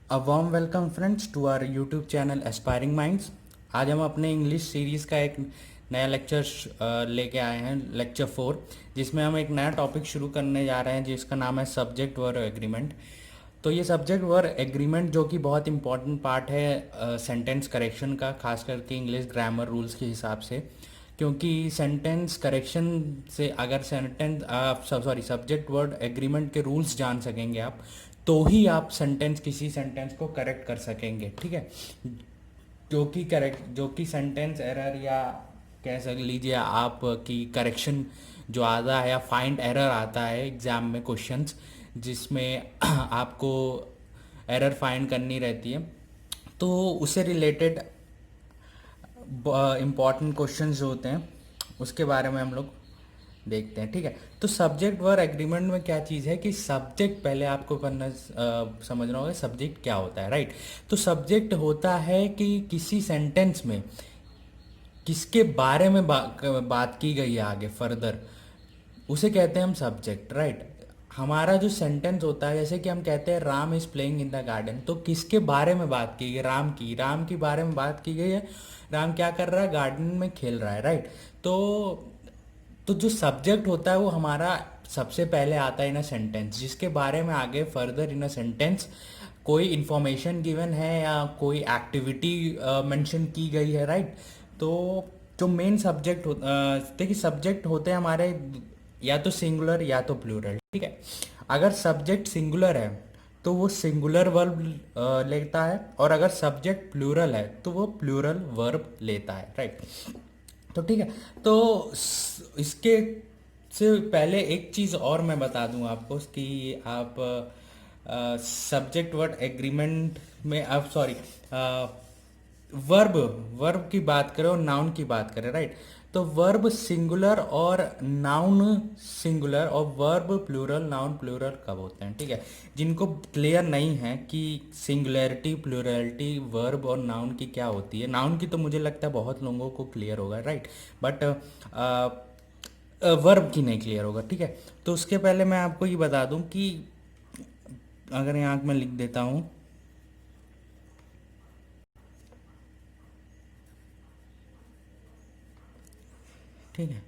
A warm welcome friends to our YouTube channel aspiring minds. आज हम अपने English series का एक नया लेक्चर लेके आए हैं, लेक्चर 4, जिसमें हम एक नया टॉपिक शुरू करने जा रहे हैं जिसका नाम है सब्जेक्ट वर्ब एग्रीमेंट। तो ये सब्जेक्ट वर्ब एग्रीमेंट जो कि बहुत इंपॉर्टेंट पार्ट है सेंटेंस करेक्शन का, खास करके इंग्लिश ग्रामर रूल्स के हिसाब से, क्योंकि सेंटेंस करेक्शन से अगर सेंटेंस आप सॉरी सब्जेक्ट वर्ड एग्रीमेंट के रूल्स जान सकेंगे आप, तो ही आप किसी सेंटेंस को करेक्ट कर सकेंगे। ठीक है, जो कि सेंटेंस एरर या कह सक लीजिए आप कि करेक्शन जो आता है या फाइंड एरर आता है एग्जाम में क्वेश्चंस, जिसमें आपको एरर फाइंड करनी रहती है, तो उससे रिलेटेड इम्पॉर्टेंट क्वेश्चंस जो होते हैं उसके बारे में हम लोग देखते हैं। ठीक है, तो सब्जेक्ट वर्ब एग्रीमेंट में क्या चीज़ है कि सब्जेक्ट पहले आपको समझना होगा सब्जेक्ट क्या होता है। राइट, तो सब्जेक्ट होता है कि किसी सेंटेंस में किसके बारे में बात की गई है आगे फर्दर, उसे कहते हैं हम सब्जेक्ट। राइट, हमारा जो सेंटेंस होता है, जैसे कि हम कहते हैं Ram is playing in the garden, तो किसके बारे में बात की गई? राम की बारे में बात की गई है। राम क्या कर रहा है? गार्डन में खेल रहा है। राइट, तो जो सब्जेक्ट होता है वो हमारा सबसे पहले आता है इन अ सेंटेंस, जिसके बारे में आगे फर्दर इन अ सेंटेंस कोई इंफॉर्मेशन गिवन है या कोई एक्टिविटी मेंशन की गई है। राइट, तो जो मेन सब्जेक्ट देखिए सब्जेक्ट होते हैं हमारे या तो सिंगुलर या तो प्लूरल। ठीक है, अगर सब्जेक्ट सिंगुलर है तो वो सिंगुलर वर्ब लेता है, और अगर सब्जेक्ट प्लूरल है तो वो प्लूरल वर्ब लेता है। राइट, तो ठीक है, तो इसके से पहले एक चीज़ और मैं बता दूं आपको कि आप सब्जेक्ट वर्ड एग्रीमेंट में आप सॉरी वर्ब वर्ब की बात करें और नाउन की बात करें। राइट, तो वर्ब सिंगुलर और नाउन सिंगुलर और वर्ब प्लूरल नाउन प्लूरल कब होते हैं? ठीक है, जिनको क्लियर नहीं है कि सिंगुलैरिटी प्लूरलिटी वर्ब और नाउन की क्या होती है, नाउन की तो मुझे लगता है बहुत लोगों को क्लियर होगा। राइट, बट वर्ब की नहीं क्लियर होगा। ठीक है, तो उसके पहले मैं आपको ये बता दूं कि अगर यहाँ मैं लिख देता हूँ, ठीक है,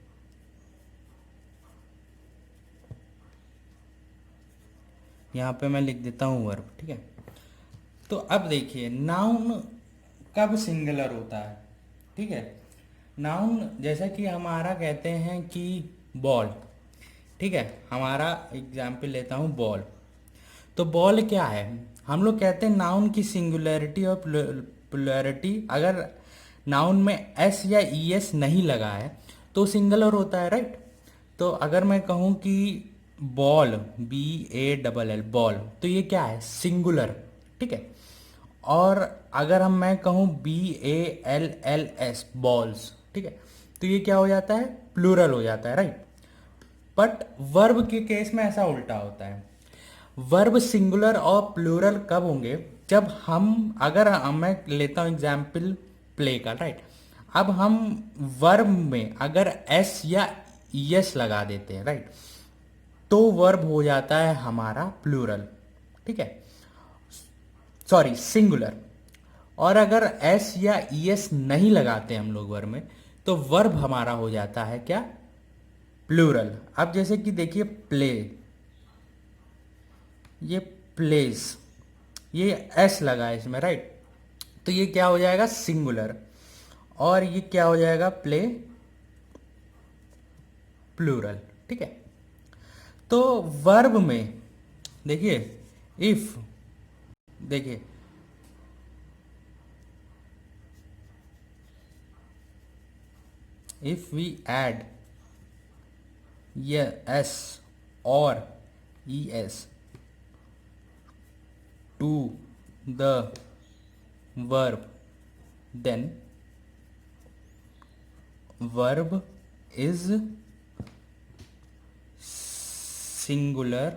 यहाँ पे मैं लिख देता हूँ वर्ब। ठीक है, तो अब देखिए नाउन कब सिंगुलर होता है। ठीक है, नाउन जैसा कि हमारा कहते हैं कि बॉल। ठीक है, हमारा एग्जाम्पल लेता हूँ बॉल। तो बॉल क्या है? हम लोग कहते हैं नाउन की सिंगुलैरिटी और प्लुरैलिटी, अगर नाउन में एस या ई एस नहीं लगा है तो सिंगुलर होता है। राइट, तो अगर मैं कहूँ कि ball, B A double L ball, तो ये क्या है? सिंगुलर। ठीक है, और अगर मैं कहूँ B A L L S balls, ठीक है, तो ये क्या हो जाता है? प्लूरल हो जाता है। राइट, बट वर्ब के केस में ऐसा उल्टा होता है। वर्ब सिंगुलर और प्लूरल कब होंगे? जब हम अगर मैं लेता हूं एग्जाम्पल प्ले का। राइट, अब हम वर्ब में अगर एस या एस लगा देते हैं, राइट, तो वर्ब हो जाता है हमारा प्लूरल। ठीक है, सॉरी सिंगुलर। और अगर एस या एस नहीं लगाते हम लोग वर्ब में, तो वर्ब हमारा हो जाता है क्या? प्लूरल। अब जैसे कि देखिए प्ले, ये प्लेस, ये एस लगा है इसमें। राइट, तो ये क्या हो जाएगा? सिंगुलर। और ये क्या हो जाएगा? Play plural. ठीक है, तो वर्ब में देखिए इफ, देखिए इफ वी ऐड ये एस और E S to the verb, then verb is singular,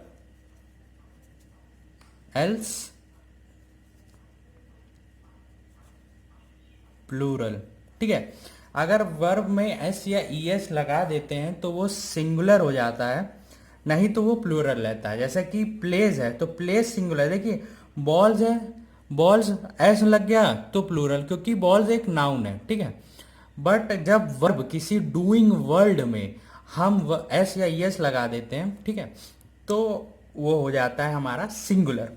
else plural. ठीक है, अगर वर्ब में एस या ई एस लगा देते हैं तो वो सिंगुलर हो जाता है, नहीं तो वो प्लूरल रहता है। जैसे कि प्लेज है तो प्लेज सिंगुलर, देखिए बॉल्स है, बॉल्स एस लग गया तो प्लूरल, क्योंकि बॉल्स एक नाउन है, ठीक है। बट जब वर्ब किसी डूइंग वर्ड में हम एस या यस लगा देते हैं, ठीक है, तो वो हो जाता है हमारा सिंगुलर।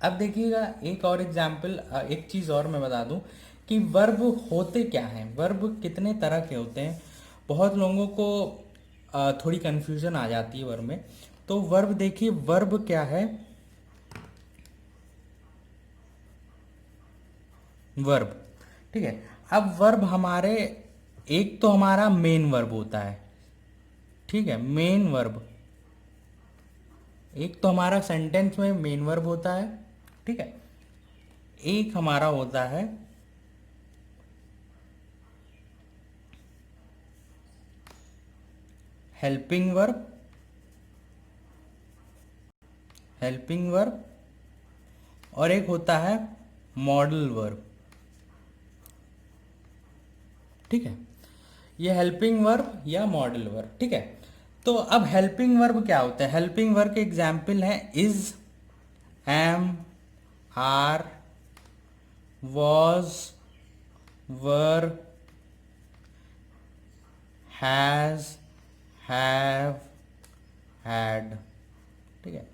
अब देखिएगा एक और एग्जाम्पल, एक चीज़ और मैं बता दूं कि वर्ब होते क्या हैं, वर्ब कितने तरह के होते हैं। बहुत लोगों को थोड़ी कन्फ्यूजन आ जाती है वर्ब में। तो वर्ब देखिए, वर्ब क्या है, वर्ब, ठीक है। अब वर्ब हमारे, एक तो हमारा मेन वर्ब होता है, ठीक है, मेन वर्ब, एक तो हमारा सेंटेंस में मेन वर्ब होता है, ठीक है। एक हमारा होता है हेल्पिंग वर्ब, हेल्पिंग वर्ब, और एक होता है मॉडल वर्ब, ठीक है। ये हेल्पिंग वर्ब या मॉडल वर्ब, ठीक है। तो अब हेल्पिंग वर्ब क्या होता है, हेल्पिंग वर्ब के एग्जाम्पल है is, am, are, was, were, has, have, had, ठीक है।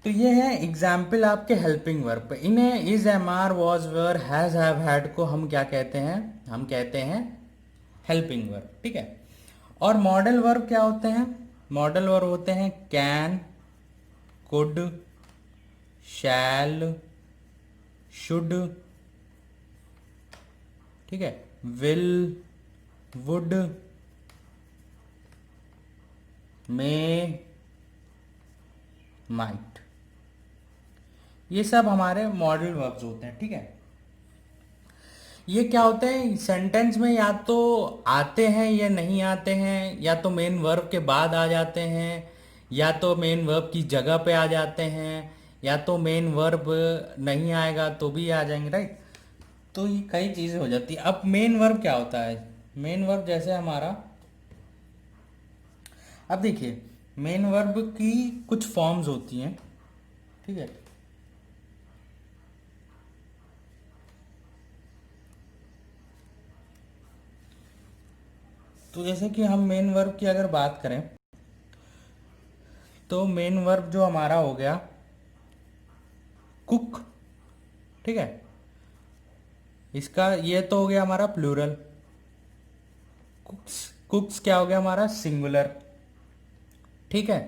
तो ये है एग्जाम्पल आपके हेल्पिंग वर्ब पे। इन्हें is, am, are, was, were, has, have, had को हम क्या कहते हैं, हम कहते हैं हेल्पिंग वर्ब, ठीक है। और मॉडल वर्ब क्या होते हैं, मॉडल वर्ब होते हैं कैन, कुड, शैल, शुड, ठीक है, विल, वुड, मे, माइट, ये सब हमारे मॉडल वर्ब्स होते हैं, ठीक है। ये क्या होते हैं, सेंटेंस में या तो आते हैं या नहीं आते हैं, या तो मेन वर्ब के बाद आ जाते हैं, या तो मेन वर्ब की जगह पे आ जाते हैं, या तो मेन वर्ब नहीं आएगा तो भी आ जाएंगे, राइट। तो ये कई चीज़ें हो जाती है। अब मेन वर्ब क्या होता है, मेन वर्ब जैसे हमारा, अब देखिए मेन वर्ब की कुछ फॉर्म्स होती हैं, ठीक है। तो जैसे कि हम मेन वर्ब की अगर बात करें, तो मेन वर्ब जो हमारा हो गया कुक, ठीक है, इसका ये तो हो गया हमारा प्लूरल। कुक्स, कुक्स क्या हो गया हमारा सिंगुलर, ठीक है।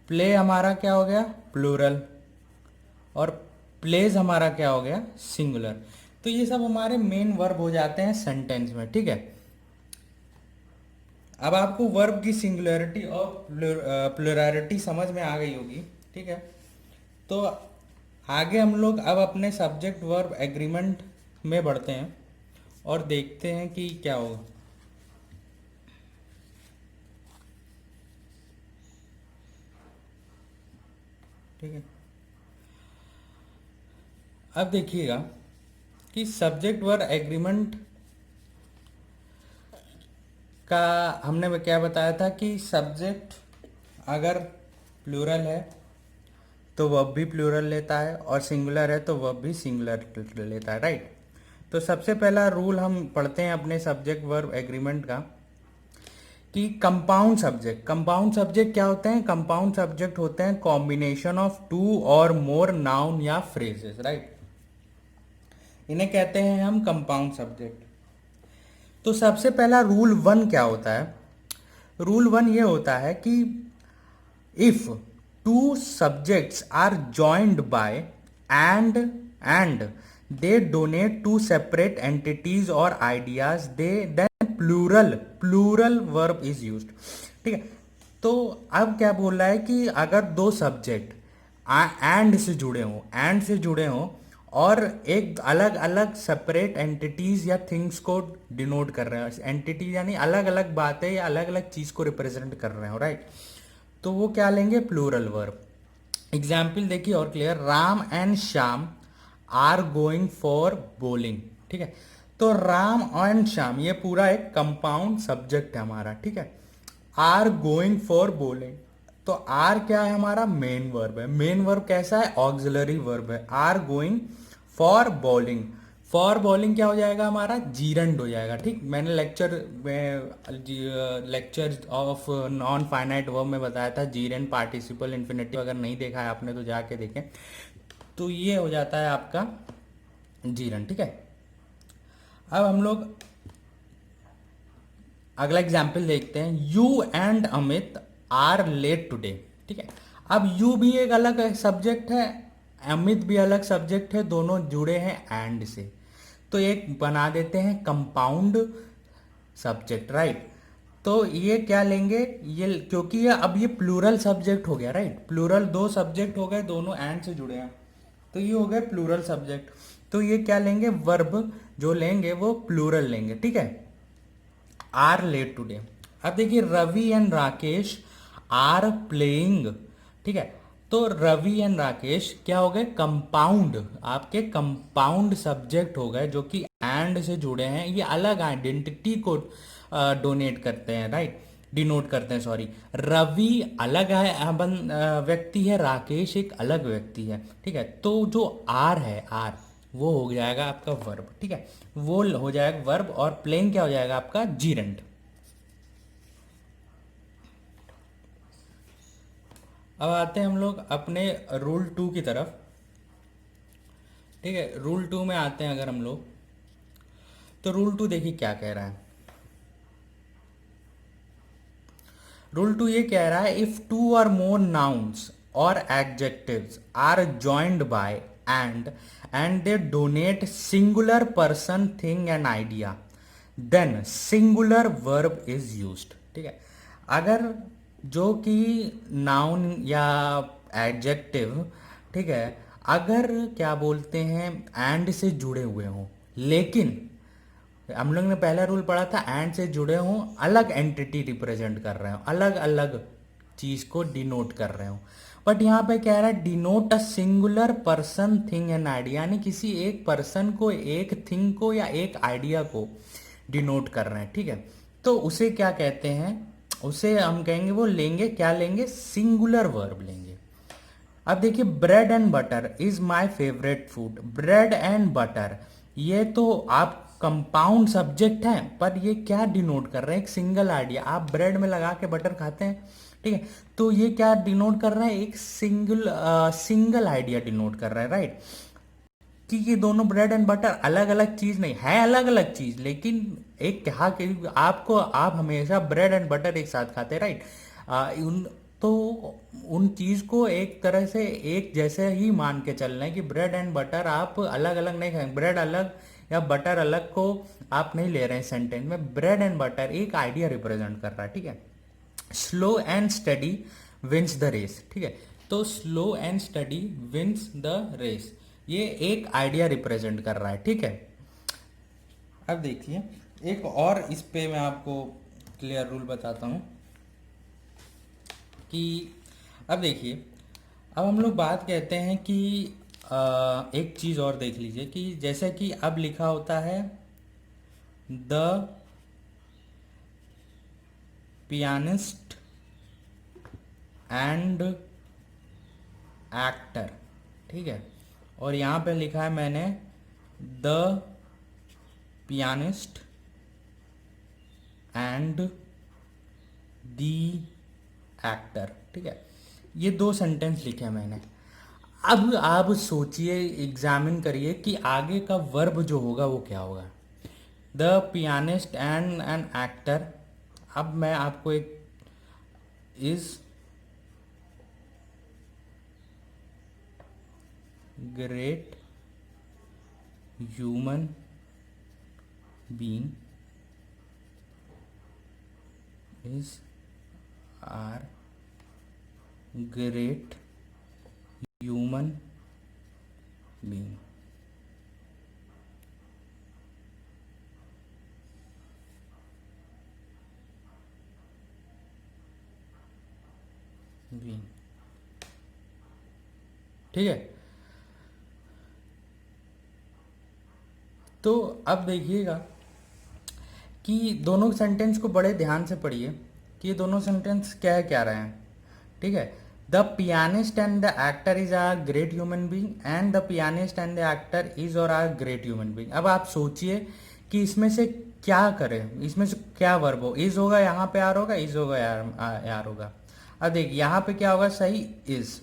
प्ले हमारा क्या हो गया प्लूरल, और प्लेज हमारा क्या हो गया सिंगुलर। तो ये सब हमारे मेन वर्ब हो जाते हैं सेंटेंस में, ठीक है। अब आपको वर्ब की सिंगुलरिटी और प्लुरैलिटी समझ में आ गई होगी, ठीक है। तो आगे हम लोग अब अपने सब्जेक्ट वर्ब एग्रीमेंट में बढ़ते हैं और देखते हैं कि क्या होगा, ठीक है। अब देखिएगा कि सब्जेक्ट वर्ब एग्रीमेंट का हमने क्या बताया था कि सब्जेक्ट अगर प्लूरल है तो वर्ब भी प्लूरल लेता है, और सिंगुलर है तो वर्ब भी सिंगुलर लेता है, राइट। तो सबसे पहला रूल हम पढ़ते हैं अपने सब्जेक्ट वर्ब एग्रीमेंट का कि कंपाउंड सब्जेक्ट, कंपाउंड सब्जेक्ट क्या होते हैं, कंपाउंड सब्जेक्ट होते हैं combination of to or more noun या फ्रेजेस, राइट। इन्हें कहते हैं हम कंपाउंड सब्जेक्ट। तो सबसे पहला रूल वन क्या होता है, रूल वन ये होता है कि if two subjects are joined by and they denote two separate entities और ideas, they then plural verb is used, ठीक है। तो अब क्या बोल रहा है कि अगर दो सब्जेक्ट एंड से जुड़े हों, एंड से जुड़े हों और एक अलग अलग सेपरेट एंटिटीज या थिंग्स को डिनोट कर रहे हैं, एंटिटीज यानी अलग अलग बातें या अलग अलग चीज को रिप्रेजेंट कर रहे हो, राइट। तो वो क्या लेंगे प्लूरल वर्ब। एग्जाम्पल देखिए और clear, Ram and Shyam are going for bowling, ठीक है। तो राम एंड श्याम ये पूरा एक कंपाउंड सब्जेक्ट है हमारा, ठीक है। आर गोइंग फॉर बोलिंग, तो आर क्या है हमारा, मेन वर्ब है। मेन वर्ब कैसा है, ऑक्सिलरी वर्ब है। Are going for bowling, for bowling क्या हो जाएगा हमारा, जीरंड हो जाएगा। ठीक, मैंने lecture of non finite verb में बताया था जीरंड पार्टिसिपल इन्फिनेटिव, अगर नहीं देखा है आपने तो जाके देखें। तो ये हो जाता है आपका जीरंड। ठीक है, अब हम लोग अगला एग्जाम्पल देखते हैं। You and Amit are late today. ठीक है, अब यू भी एक अलग सब्जेक्ट है, अमित भी अलग सब्जेक्ट है, दोनों जुड़े हैं एंड से, तो एक बना देते हैं कंपाउंड सब्जेक्ट, राइट। तो ये क्या लेंगे, ये क्योंकि ये अब ये प्लूरल सब्जेक्ट हो गया, राइट। प्लूरल दो सब्जेक्ट हो गए, दोनों एंड से जुड़े हैं, तो ये हो गए प्लूरल सब्जेक्ट। तो ये क्या लेंगे, वर्ब जो लेंगे वो प्लूरल लेंगे। ठीक है, आर लेट टुडे। अब देखिए Ravi and Rakesh are playing. ठीक है, तो रवि एंड राकेश क्या हो गए, कंपाउंड, आपके कंपाउंड सब्जेक्ट हो गए जो कि एंड से जुड़े हैं। ये अलग आइडेंटिटी को डोनेट करते हैं, राइट, डिनोट करते हैं, सॉरी। रवि अलग है, व्यक्ति है, राकेश एक अलग व्यक्ति है। ठीक है, तो जो आर है, आर वो हो जाएगा आपका वर्ब। ठीक है, वो हो जाएगा वर्ब, और प्लेइंग क्या हो जाएगा आपका, जीरंड। अब आते हैं हम लोग अपने रूल 2 की तरफ। ठीक है, रूल 2 में आते हैं अगर हम लोग, तो रूल 2 देखिए क्या कह रहा है। रूल 2 ये कह रहा है, if two or more nouns or adjectives are joined by and they denote singular person thing and idea then singular verb is used. ठीक है, अगर जो कि नाउन या एडजेक्टिव, ठीक है, अगर क्या बोलते हैं एंड से जुड़े हुए हों, लेकिन हम लोग ने पहला रूल पढ़ा था एंड से जुड़े हों, अलग एंटिटी रिप्रेजेंट कर रहे हो, अलग अलग चीज को डिनोट कर रहे हो। बट यहाँ पे कह रहा है denote a singular person thing and idea, यानी किसी एक पर्सन को, एक थिंग को या एक आइडिया को डिनोट कर रहे हैं। ठीक है, तो उसे क्या कहते हैं, उसे हम कहेंगे, वो लेंगे, क्या लेंगे, सिंगुलर वर्ब लेंगे। अब देखिए bread and butter is my favourite food. Bread and butter, ये तो आप कंपाउंड सब्जेक्ट हैं, पर ये क्या डिनोट कर रहे हैं, एक सिंगल आइडिया। आप ब्रेड में लगा के बटर खाते हैं, ठीक है, तो ये क्या डिनोट कर रहा है, एक सिंगल आइडिया डिनोट कर रहा है, राइट। कि ये दोनों ब्रेड एंड बटर अलग अलग चीज नहीं है, अलग अलग चीज, लेकिन एक कहा कि आपको, आप हमेशा ब्रेड एंड बटर एक साथ खाते हैं, राइट। उन तो उन चीज को एक तरह से एक जैसे ही मान के चल रहे हैं कि ब्रेड एंड बटर आप अलग अलग नहीं खाएंगे, ब्रेड अलग या बटर अलग को आप नहीं ले रहे हैं सेंटेंस में। ब्रेड एंड बटर एक आइडिया रिप्रेजेंट कर रहा है। ठीक है, slow and steady wins the race. ठीक है, तो slow and steady wins the race, ये एक आइडिया रिप्रेजेंट कर रहा है। ठीक है, अब देखिए एक और इस पे मैं आपको क्लियर रूल बताता हूं कि अब देखिए, अब हम लोग बात कहते हैं कि एक चीज और देख लीजिए कि जैसे कि अब लिखा होता है द पियानिस्ट एंड एक्टर। ठीक है, और यहाँ पे लिखा है मैंने the pianist and the actor. ठीक है, ये दो सेंटेंस लिखे हैं मैंने। अब आप सोचिए, एग्जामिन करिए कि आगे का वर्ब जो होगा वो क्या होगा। The pianist and an actor, अब मैं आपको एक is great human being is are great human being. ठीक है, तो अब देखिएगा कि दोनों सेंटेंस को बड़े ध्यान से पढ़िए कि ये दोनों सेंटेंस कह क्या रहे हैं। ठीक है। The pianist and the actor is are great human being and the pianist and the actor is or are great human being. अब आप सोचिए कि इसमें से क्या करें, इसमें से क्या वर्ब हो, इज होगा, यहाँ पे आर होगा, इज होगा, यार होगा। अब देखिए यहाँ पे क्या होगा सही, इज,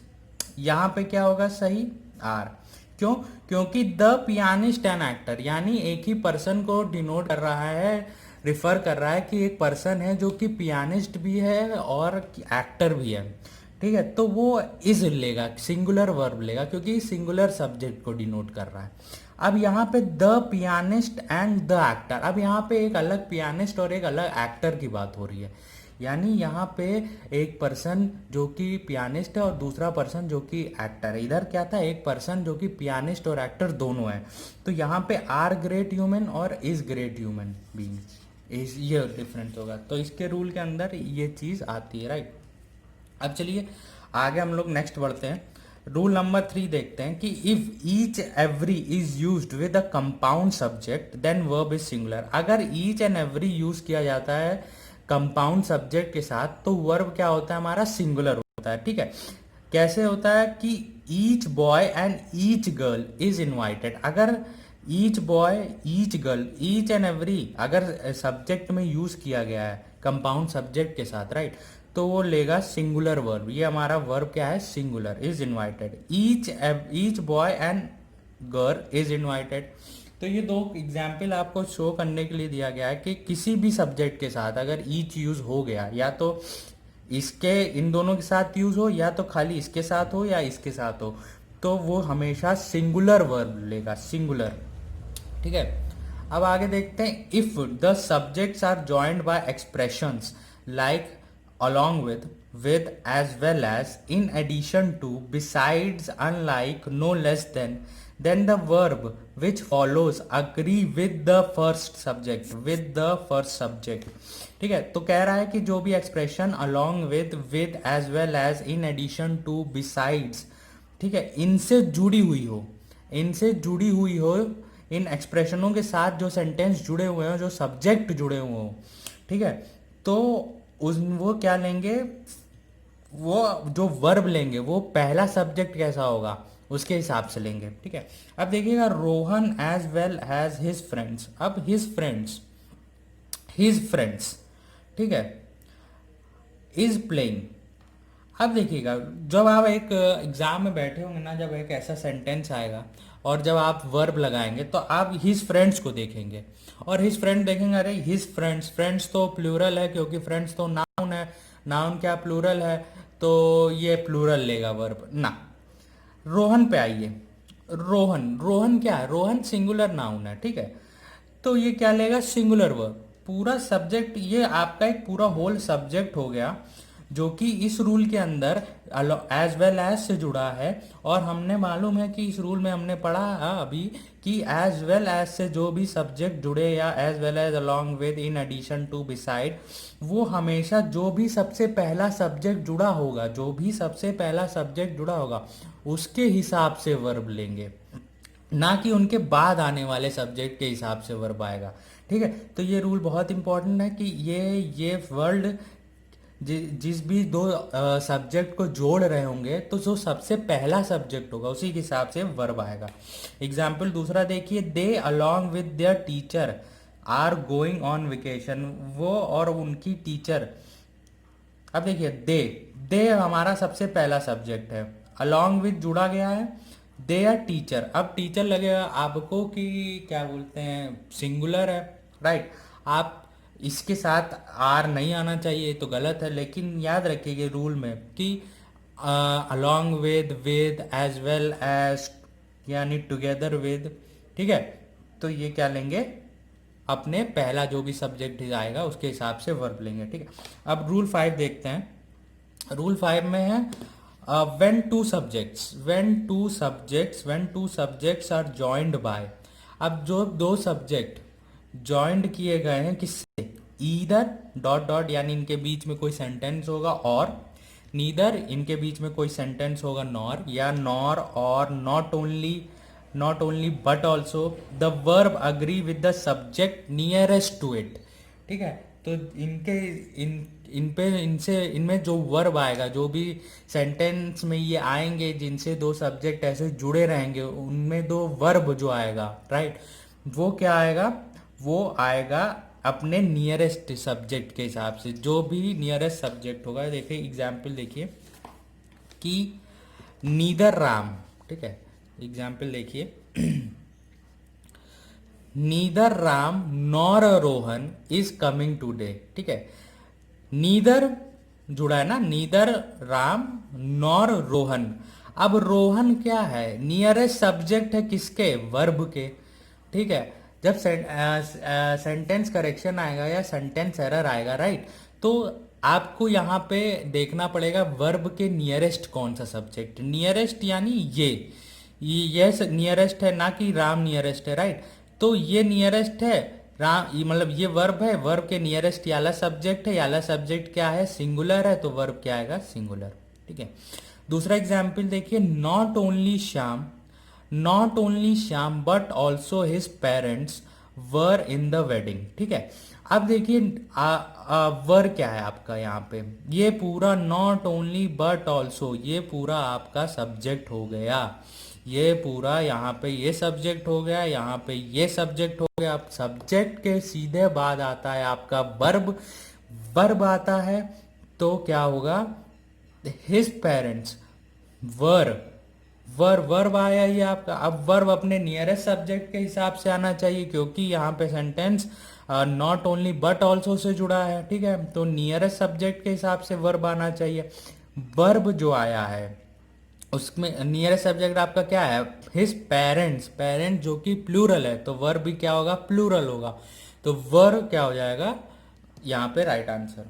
यहाँ पे क्या होगा सही, आर। क्यों? क्योंकि द पियानिस्ट एंड एक्टर यानी एक ही पर्सन को डिनोट कर रहा है, रिफर कर रहा है कि एक पर्सन है जो कि पियानिस्ट भी है और एक्टर भी है, ठीक है। तो वो इज लेगा, सिंगुलर वर्ब लेगा क्योंकि सिंगुलर सब्जेक्ट को डिनोट कर रहा है। अब यहाँ पे the pianist and the actor, अब यहाँ पे एक अलग पियानिस्ट और एक अलग एक्टर की बात हो रही है, यानी यहाँ पे एक पर्सन जो कि पियानिस्ट है और दूसरा पर्सन जो कि एक्टर है। इधर क्या था, एक पर्सन जो कि पियानिस्ट और एक्टर दोनों है। तो यहाँ पे आर ग्रेट ह्यूमन और इज ग्रेट ह्यूमन बीइंग, इस ये डिफरेंस होगा। तो इसके रूल के अंदर ये चीज़ आती है, राइट। अब चलिए आगे हम लोग नेक्स्ट बढ़ते हैं। रूल नंबर 3 देखते हैं कि if each every is used with a compound subject then verb is singular. अगर ईच एंड एवरी यूज किया जाता है कंपाउंड सब्जेक्ट के साथ तो वर्ब क्या होता है हमारा, सिंगुलर होता है, ठीक है। कैसे होता है कि each boy and each girl is invited. अगर each boy, each girl, each and every अगर सब्जेक्ट में यूज किया गया है कंपाउंड सब्जेक्ट के साथ, राइट, तो वो लेगा सिंगुलर वर्ब। ये हमारा वर्ब क्या है, singular, is invited. Each boy and girl is invited. तो ये दो एग्जाम्पल आपको शो करने के लिए दिया गया है कि किसी भी सब्जेक्ट के साथ अगर ईच यूज हो गया, या तो इसके इन दोनों के साथ यूज हो, या तो खाली इसके साथ हो, या इसके साथ हो, तो वो हमेशा सिंगुलर वर्ब लेगा, सिंगुलर, ठीक है। अब आगे देखते हैं, if the subjects are joined by expressions like along with, as well as, in addition to, besides, unlike, no less than, then the verb which follows agree with the first subject, with the first subject, ठीक है। तो कह रहा है कि जो भी expression along with, as well as, in addition to, besides, ठीक है, इनसे जुड़ी हुई हो, इनसे जुड़ी हुई हो, इन एक्सप्रेशनों के साथ जो सेंटेंस जुड़े हुए हो, जो सब्जेक्ट जुड़े हुए हो, ठीक है, तो वो क्या लेंगे, वो जो वर्ब लेंगे वो पहला सब्जेक्ट कैसा होगा उसके हिसाब से लेंगे, ठीक है। अब देखिएगा, Rohan as well as his friends. अब हिज फ्रेंड्स, ठीक है, इज प्लेइंग। अब देखिएगा, जब आप एक एग्जाम में बैठे होंगे ना, जब एक ऐसा सेंटेंस आएगा और जब आप वर्ब लगाएंगे तो आप हिज फ्रेंड्स को देखेंगे और हिज फ्रेंड देखेंगे, अरे हिज फ्रेंड्स, फ्रेंड्स तो प्लूरल है क्योंकि फ्रेंड्स तो नाउन है, नाउन क्या प्लूरल है, तो ये प्लूरल लेगा वर्ब ना। रोहन पे आइए, रोहन क्या है, रोहन सिंगुलर नाउन है, ठीक है, तो ये क्या लेगा, सिंगुलर वर्ब। पूरा सब्जेक्ट, ये आपका एक पूरा होल सब्जेक्ट हो गया जो कि इस रूल के अंदर एज वेल एज से जुड़ा है। और हमने मालूम है कि इस रूल में हमने पढ़ा अभी कि एज वेल एज से जो भी सब्जेक्ट जुड़े, या as well as, along with, in addition to, beside, वो हमेशा जो भी सबसे पहला सब्जेक्ट जुड़ा होगा, जो भी सबसे पहला सब्जेक्ट जुड़ा होगा उसके हिसाब से वर्ब लेंगे, ना कि उनके बाद आने वाले सब्जेक्ट के हिसाब से वर्ब आएगा, ठीक है। तो ये रूल बहुत इंपॉर्टेंट है कि ये वर्ड जिस भी दो सब्जेक्ट को जोड़ रहे होंगे तो जो सबसे पहला सब्जेक्ट होगा उसी के हिसाब से वर्ब आएगा। एग्जाम्पल दूसरा देखिए, they along with their teacher are going on vacation. वो और उनकी टीचर, अब देखिए दे हमारा सबसे पहला सब्जेक्ट है, अलोंग विद जुड़ा गया है, दे आर टीचर। अब टीचर लगेगा आपको कि क्या बोलते हैं, सिंगुलर है, राइट। आप इसके साथ आर नहीं आना चाहिए तो गलत है, लेकिन याद रखिए रूल में कि along with, as well as, यानी टुगेदर विद, ठीक है। तो ये क्या लेंगे, अपने पहला जो भी सब्जेक्ट आएगा उसके हिसाब से वर्ब लेंगे, ठीक है। अब रूल 5 देखते हैं। रूल 5 में है when two subjects are joined by। अब जो दो सब्जेक्ट जॉइंड किए गए हैं किससे, ईदर डॉट डॉट, यानी इनके बीच में कोई सेंटेंस होगा, और नीदर, इनके बीच में कोई सेंटेंस होगा, नॉर, या नॉर और not only but also the verb agree with the subject nearest to it, ठीक है। तो इनके इन इन पे इनसे इनमें जो वर्ब आएगा, जो भी सेंटेंस में ये आएंगे जिनसे दो सब्जेक्ट ऐसे जुड़े रहेंगे, उनमें दो वर्ब जो आएगा, राइट, वो क्या आएगा, वो आएगा अपने नियरेस्ट सब्जेक्ट के हिसाब से। जो भी नियरेस्ट सब्जेक्ट होगा, देखिए एग्जाम्पल देखिए कि नीदर राम, ठीक है, एग्जाम्पल देखिए neither Ram nor Rohan is coming today, ठीक है, नीदर जुड़ा है ना, नीदर राम नॉर रोहन। अब रोहन क्या है, नियरेस्ट सब्जेक्ट है किसके, वर्ब के, ठीक है। जब सेंटेंस करेक्शन आएगा या सेंटेंस एरर आएगा, राइट, तो आपको यहाँ पे देखना पड़ेगा वर्ब के नियरेस्ट कौन सा सब्जेक्ट, नियरेस्ट यानी ये नियरेस्ट है ना कि राम नियरेस्ट है, राइट, तो ये नियरेस्ट है राम, ये मतलब ये वर्ब है, वर्ब के नियरेस्ट याला सब्जेक्ट है, याला सब्जेक्ट क्या है, सिंगुलर है, तो वर्ब क्या आएगा, सिंगुलर, ठीक है। दूसरा एग्जाम्पल देखिए, not only Shyam but also his parents were in the wedding, ठीक है। अब देखिए वर क्या है आपका यहाँ पे, ये पूरा नॉट ओनली बट ऑल्सो, ये पूरा आपका सब्जेक्ट हो गया, ये पूरा यहाँ पे ये सब्जेक्ट हो गया, यहाँ पे ये सब्जेक्ट हो गया। अब सब्जेक्ट के सीधे बाद आता है आपका वर्ब, वर्ब आता है तो क्या होगा, हिज पेरेंट्स वर, वर्ब आया ये आपका। अब वर्ब अपने नियरेस्ट सब्जेक्ट के हिसाब से आना चाहिए, क्योंकि यहाँ पे sentence not only but also say जुड़ा है, ठीक है, तो नियरेस्ट सब्जेक्ट के हिसाब से वर्ब आना चाहिए। वर्ब जो आया है उसमें नियरेस्ट सब्जेक्ट आपका क्या है, हिज पेरेंट्स, पेरेंट जो कि प्लूरल है, तो वर्ब भी क्या होगा, प्लूरल होगा, तो वर्ब क्या हो जाएगा यहाँ पे राइट आंसर,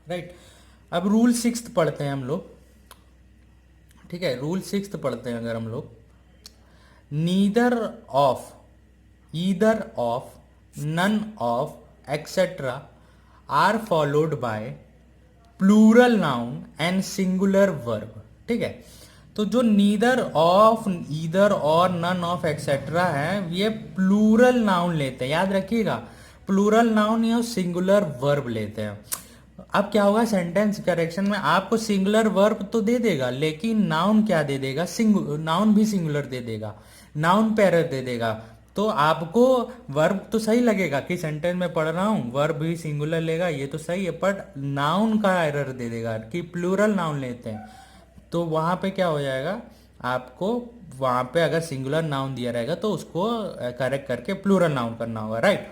राइट। अब रूल 6 पढ़ते हैं हम लोग, ठीक है, रूल 6 पढ़ते हैं अगर हम लोग, neither of, either of, none of etcetera are followed by plural noun and singular verb, ठीक है। तो जो नीदर ऑफ, ईदर और नन ऑफ एक्सेट्रा है, ये प्लूरल नाउन लेते हैं, याद रखिएगा, प्लूरल नाउन या सिंगुलर वर्ब लेते हैं। अब क्या होगा, सेंटेंस करेक्शन में आपको सिंगुलर वर्ब तो दे देगा, लेकिन नाउन क्या दे देगा, नाउन भी सिंगुलर दे देगा, नाउन पे एरर दे देगा। तो आपको वर्ब तो सही लगेगा कि सेंटेंस में पढ़ रहा हूं, वर्ब भी सिंगुलर लेगा, ये तो सही है, बट नाउन का एरर दे देगा कि प्लूरल नाउन लेते हैं, तो वहां पे क्या हो जाएगा, आपको वहां पे अगर सिंगुलर नाउन दिया रहेगा तो उसको करेक्ट करके प्लूरल नाउन करना होगा, राइट।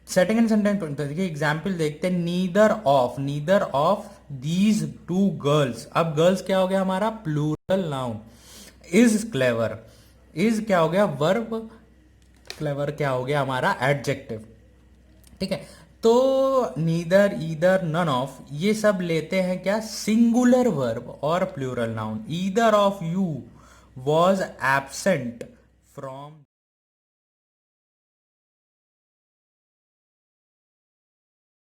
सेटिंग एंड सेंटेंस देखिए, एग्जाम्पल देखते हैं, neither of these two girls. अब गर्ल्स क्या हो गया हमारा, plural noun, is clever, is क्या हो गया वर्ब, क्लेवर क्या हो गया हमारा एडजेक्टिव, ठीक है। तो नीदर, ईदर, नन ऑफ, ये सब लेते हैं क्या, सिंगुलर वर्ब और plural noun. Either of you was absent from